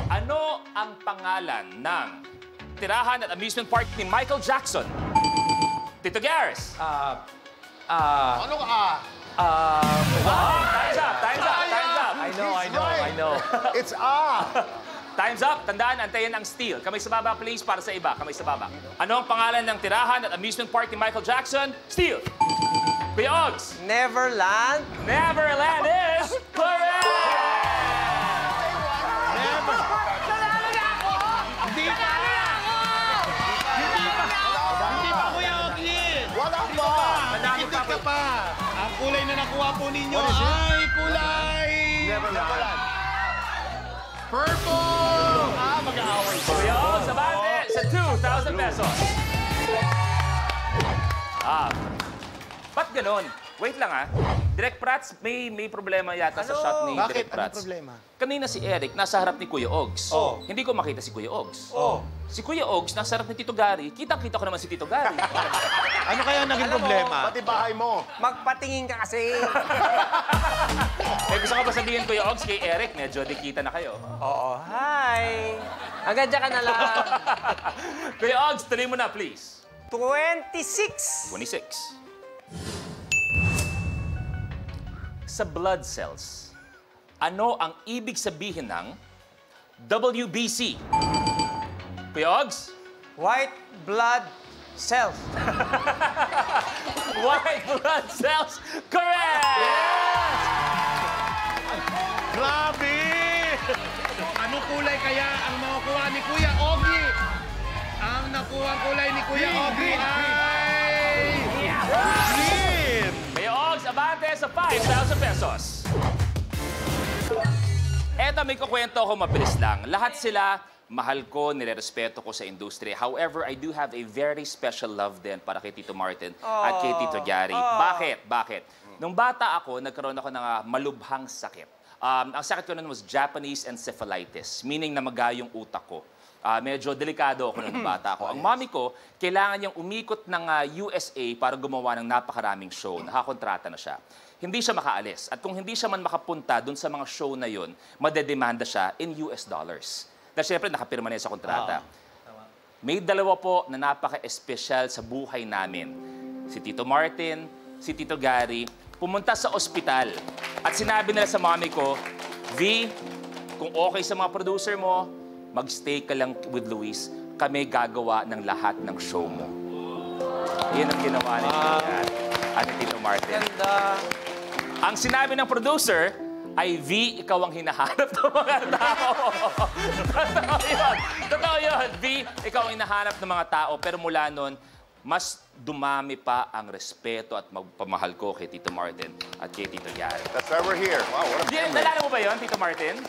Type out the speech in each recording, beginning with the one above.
Ano ang pangalan ng tirahan at amusement park ni Michael Jackson? Tito Garris. Ano ka? Time's up, time's up, time's up. I know. It's Time's up. Tandaan, antayin ang steal. Kamay sa baba, please, para sa iba. Kamay sa baba. Ano ang pangalan ng tirahan at amusement park ni Michael Jackson? Steal. Kuya Ogs. Neverland. Neverland is correct! Hindi pa, Kuya Ogi! Wala pa! Nakikita ka pa! Ang kulay na nakuha po ninyo ay kulay... Neverland. Purple! Mag-aaway pa. Kuya Ogs, abante sa 2,000 pesos. Ba't ganon? Wait lang Direk Prats, may problema yata sa shot ni Bakit? Direk Prats. Anong problema? Kanina si Eric, nasa harap ni Kuya Ogs. Hindi ko makita si Kuya Ogs. Si Kuya Ogs, nasa harap ni Tito Gary. Kitang-kita ko naman si Tito Gary. Ano kaya naging problema? Pati bahay mo. Magpatingin ka kasi. Gusto ko ba sabihin, Kuya Ogs, kay Eric, medyo dikita na kayo. Oo, hi. Hanggang dyan ka na lang. Kuya Ogs, tuloy mo na, please. 26. 26. Sa blood cells, ano ang ibig sabihin ng WBC? Kuya Ogs? White blood cells. White blood cells, correct! Grabe! Anong kulay kaya ang makukuha ni Kuya Ogi? Ang nakuha kulay ni Kuya Ogi ay... Green! Kuya Ogs, abante sa 5,000 pesos. Eto, may kukwento ko mabilis lang. Lahat sila, mahal ko, nirerespeto ko sa industriya. However, I do have a very special love din para kay Tito Martin at kay Tito Gary. Bakit? Nung bata ako, nagkaroon ako ng malubhang sakit. Ang sakit ko nun was Japanese encephalitis, meaning namaga yung utak ko. Medyo delikado ako nung bata ako. Ang mami ko, kailangan niyang umikot ng USA para gumawa ng napakaraming show. Nakakontrata na siya. Hindi siya makaalis. At kung hindi siya man makapunta dun sa mga show na yun, madedemanda siya in US dollars. Dahil syempre, nakapirma na sa kontrata. May dalawa po na napaka-espesyal sa buhay namin. Si Tito Martin, si Tito Gary, pumunta sa ospital. At sinabi nila sa mami ko, V, kung okay sa mga producer mo, mag-stay ka lang with Luis. Kami gagawa ng lahat ng show mo. Yan ang ginawa ni Tito Martin. Ganda. Ang sinabi ng producer ay, V, ikaw ang hinahanap ng mga tao. Totoo yun. V, ikaw ang hinahanap ng mga tao. Pero mula nun, mas dumami pa ang respeto at magpamahal ko kay Tito Martin at kay Tito Gary. That's why we're here. Wow, what a memory. Nalala mo ba yun, Tito Martin?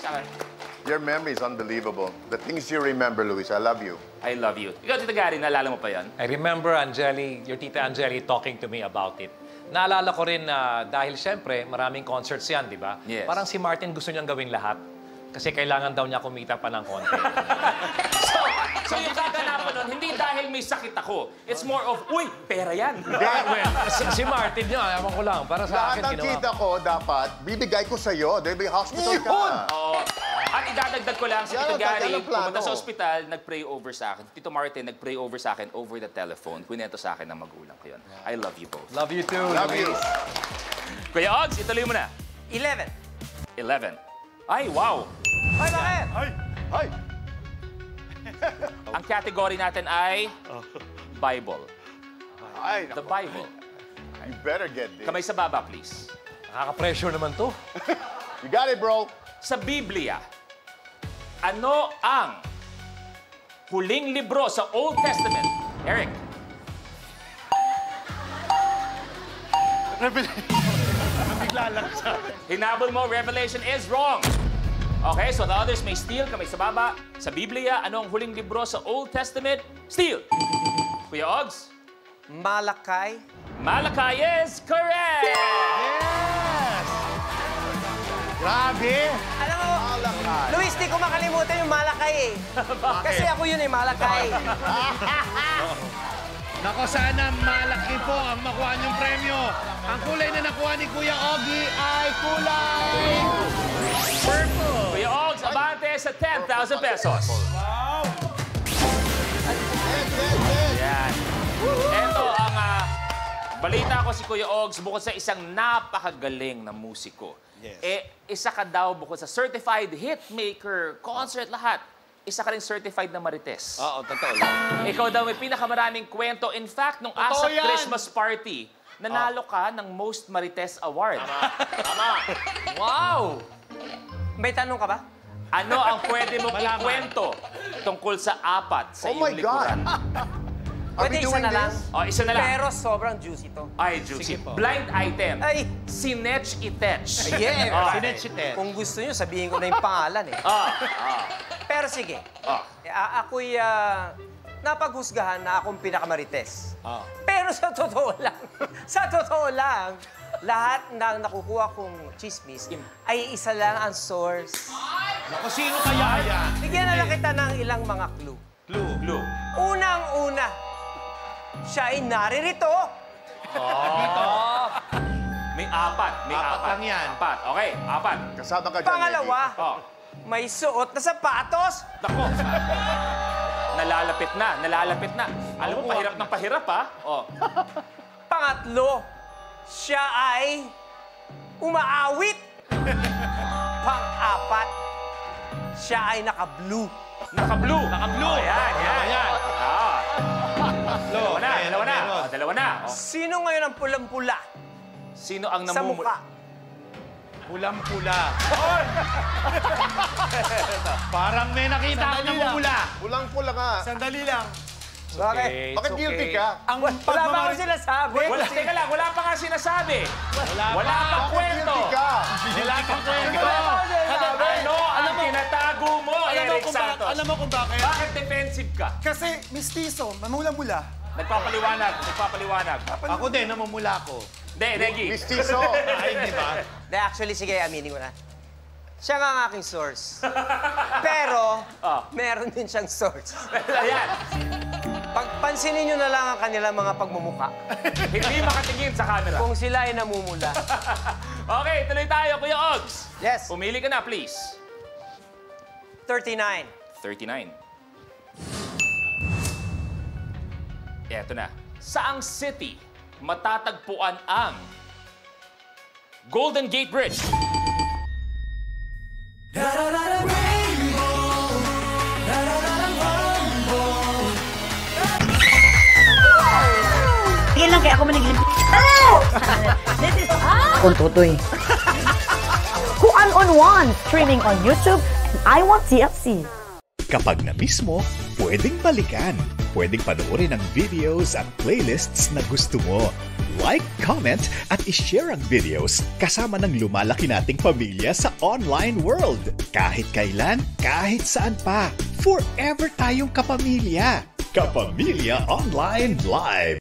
Your memory is unbelievable. The things you remember, Luis, I love you. I love you. Ikaw, Tito Gary, nalala mo pa yun? I remember Angeli, your tita Angeli talking to me about it. Naalala ko rin na dahil siyempre maraming concerts yan, di ba? Yes. Parang si Martin gusto niyang gawing lahat kasi kailangan daw niya kumita pa ng konti. So yung kaganapan nun, hindi dahil may sakit ako. It's more of, uy, pera yan. si Martin yun, ewan ko lang, para sa Lahat akin ng ginawa. kita ko, dapat, bibigay ko sa'yo. Dahil may hospital ka. Oo. At idadagdag ko lang, si Yan Tito ang Gary, tagal ng plano. pumunta sa ospital, nag-pray over sa akin. Tito Martin, nag-pray over sa akin over the telephone. Kwento sa akin ng magulang ko yun. I love you both. Love you too. Love you. Kuya Ogs, ituloy mo na. 11. 11. Ay, wow! Ay, bakit? Ay! Ang category natin ay Bible. Ay, The Bible. you better get this. Kamay sa baba, please. Nakaka-pressure naman to. You got it, bro. Sa Biblia, ano ang huling libro sa Old Testament? Eric. Bigla lang siya. Hinabol mo, Revelation is wrong. Okay, so the others may steal, kamay sa baba. Sa Biblia, anong huling libro sa Old Testament? Steal. Kuya Ogs? Malakay. Malachi is correct! Yes! Grabe! Alam mo, Malakay. Luis, di ko makalimutan yung Malakay eh. Kasi ako yun eh, Malakay. Nako, sana malaki po ang makuha niyong premyo. Ang kulay na nakuha ni Kuya Ogi ay kulay purple. Kuya Ogs, abante tayo sa 10,000 pesos. Yan. Ito ang balita ko si Kuya Ogs, bukod sa isang napakagaling na musiko. Isa ka daw bukod sa certified hitmaker, concert, lahat. Isa ka rin certified na marites. Oo, totoo lang. Ikaw daw may pinakamaraming kwento. In fact, nung ASAP yan. Christmas party, nanalo ka ng Most Marites Award. Tama. Wow! May tanong ka ba? Ano ang pwede mong ikwento tungkol sa apat sa Oh my iyong God! likuran? Are Pwede we isa doing na lang. this? Oh, isa na lang. Pero sobrang juicy to. Ay, juicy. Sige po. Blind item. Ay. Sinetch itech. Yeah. Ah. Kung gusto nyo, sabihin ko na yung pangalan eh. Pero sige. Ako'y napaghusgahan na akong pinakamarites. Pero sa totoo lang, lahat ng nakukuha kong chismis ay isa lang ang source. Naku, sino kaya yan? Bigyan na lang kita ng ilang mga clue. Blue. Unang-una, siya ay naririto. May apat. Apat lang yan. Apat. Okay, apat. Kasama ka dyan, Pangalawa, Oh. may suot na sapatos. Nako. Nalalapit na. Alam mo, pahirap ng pahirap, ha? Oh. Pangatlo, siya ay umaawit. Pang-apat, siya ay naka-blue. Naka-blue. Naka-blue. Ayan. Dalawa na. Dalawa na. Oh. Sino ngayon ang pulang-pula Sino ang sa mukha? Pulang-pula. Parang may nakita ako ng mumula. Pulang-pula nga. Sandali lang. Bakit? Bakit guilty ka? Ang Wala pa ako sinasabi. Teka lang, wala pa nga sinasabi. Wala pang Bakit kwento. guilty ka? Wala pang kwento. Ano ang tinatago mo, Eric Santos? Alam mo kung bakit? Bakit defensive ka? Kasi mistiso, mamulang-mula. Nagpapaliwanag. Ako din, namumula ko. Hindi, Reggie. Mistiso. Ay, di ba? Actually, sige, aminin ko na. Siya nga ang aking source. Pero, meron din siyang source. Ayan. Pagpansinin nyo na lang ang kanilang mga pagmumukha. Hindi makatingin sa camera. Kung sila ay namumula. Okay, tuloy tayo, Kuya Ogs. Yes. Pumili ka na, please. 39. 39. Eto na. Saang city matatagpuan ang Golden Gate Bridge? Tingin lang kaya ako maniglim. Kung tutoy. Kuan on One, streaming on YouTube and I Want TFC. Kapag na-miss mo, pwedeng balikan. Pwedeng panoorin ang videos at playlists na gusto mo. Like, comment, at ishare ang videos kasama ng lumalaki nating pamilya sa online world. Kahit kailan, kahit saan pa. Forever tayong kapamilya. Kapamilya Online Live.